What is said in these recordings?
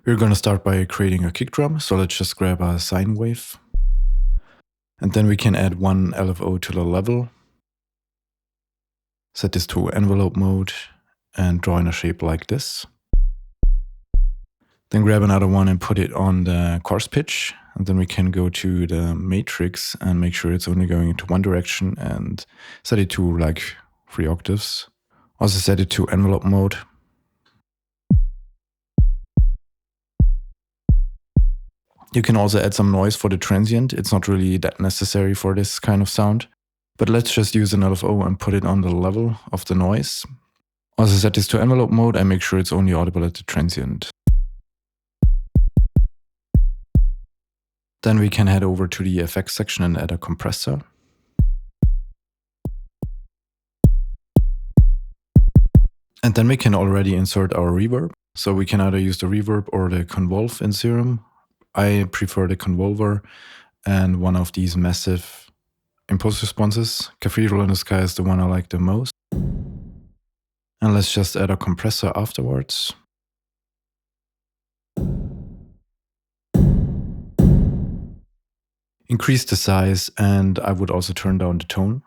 We're going to start by creating a kick drum, so let's just grab a sine wave. And then we can add one LFO to the level. Set this to envelope mode and draw in a shape like this. Then grab another one and put it on the coarse pitch. And then we can go to the matrix and make sure it's only going into one direction and set it to like 3 octaves. Also set it to envelope mode. You can also add some noise for the transient. It's not really that necessary for this kind of sound. But let's just use an LFO and put it on the level of the noise. Also set this to envelope mode and make sure it's only audible at the transient. Then we can head over to the effects section and add a compressor. And then we can already insert our reverb. So we can either use the reverb or the convolve in Serum. I prefer the convolver and one of these massive impulse responses. Cathedral in the Sky is the one I like the most. And let's just add a compressor afterwards. Increase the size, and I would also turn down the tone.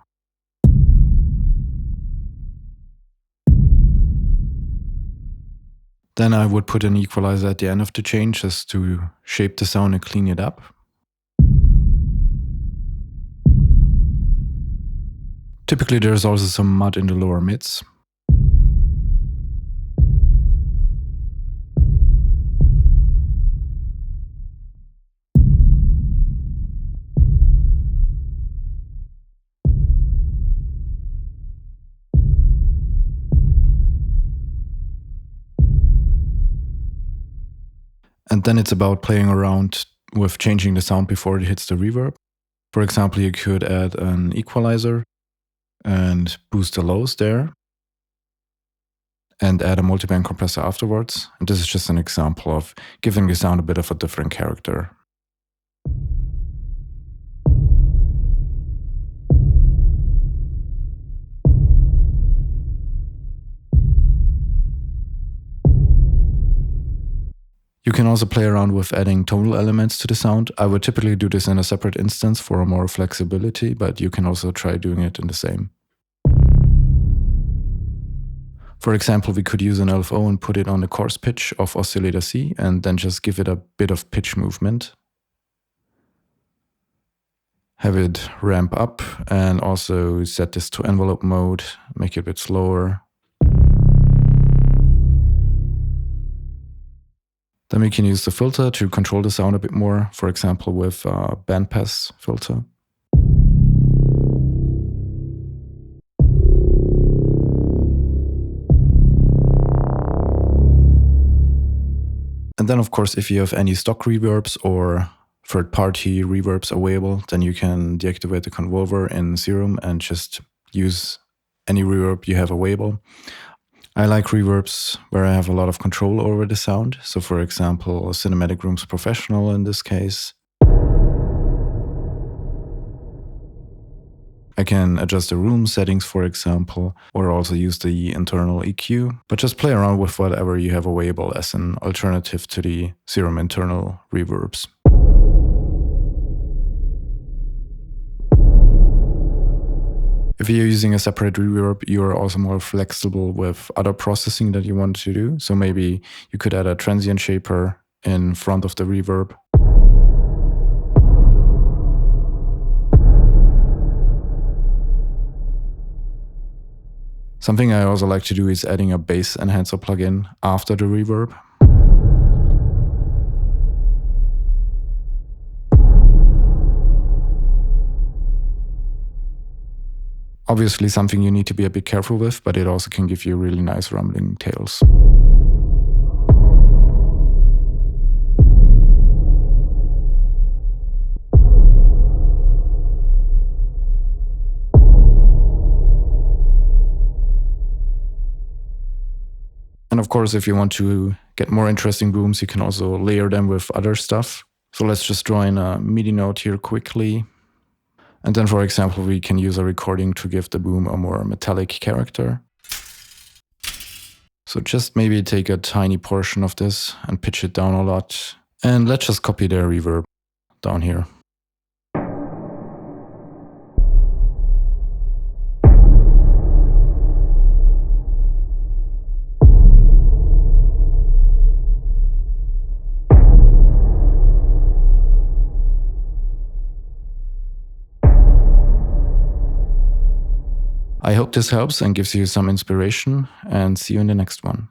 Then I would put an equalizer at the end of the chain just to shape the sound and clean it up. Typically there's also some mud in the lower mids. And then it's about playing around with changing the sound before it hits the reverb. For example, you could add an equalizer and boost the lows there and add a multiband compressor afterwards. And this is just an example of giving the sound a bit of a different character. You can also play around with adding tonal elements to the sound. I would typically do this in a separate instance for more flexibility, but you can also try doing it in the same. For example, we could use an LFO and put it on the coarse pitch of oscillator C and then just give it a bit of pitch movement. Have it ramp up and also set this to envelope mode, make it a bit slower. Then we can use the filter to control the sound a bit more, for example with a bandpass filter. And then of course, if you have any stock reverbs or third-party reverbs available, then you can deactivate the convolver in Serum and just use any reverb you have available. I like reverbs where I have a lot of control over the sound. So for example, Cinematic Rooms Professional in this case. I can adjust the room settings, for example, or also use the internal EQ, but just play around with whatever you have available as an alternative to the Serum internal reverbs. If you're using a separate reverb, you're also more flexible with other processing that you want to do. So maybe you could add a transient shaper in front of the reverb. Something I also like to do is adding a bass enhancer plugin after the reverb. Obviously something you need to be a bit careful with, but it also can give you really nice rumbling tails. And of course, if you want to get more interesting booms, you can also layer them with other stuff. So let's just draw in a MIDI note here quickly. And then, for example, we can use a recording to give the boom a more metallic character. So just maybe take a tiny portion of this and pitch it down a lot. And let's just copy the reverb down here. I hope this helps and gives you some inspiration, and see you in the next one.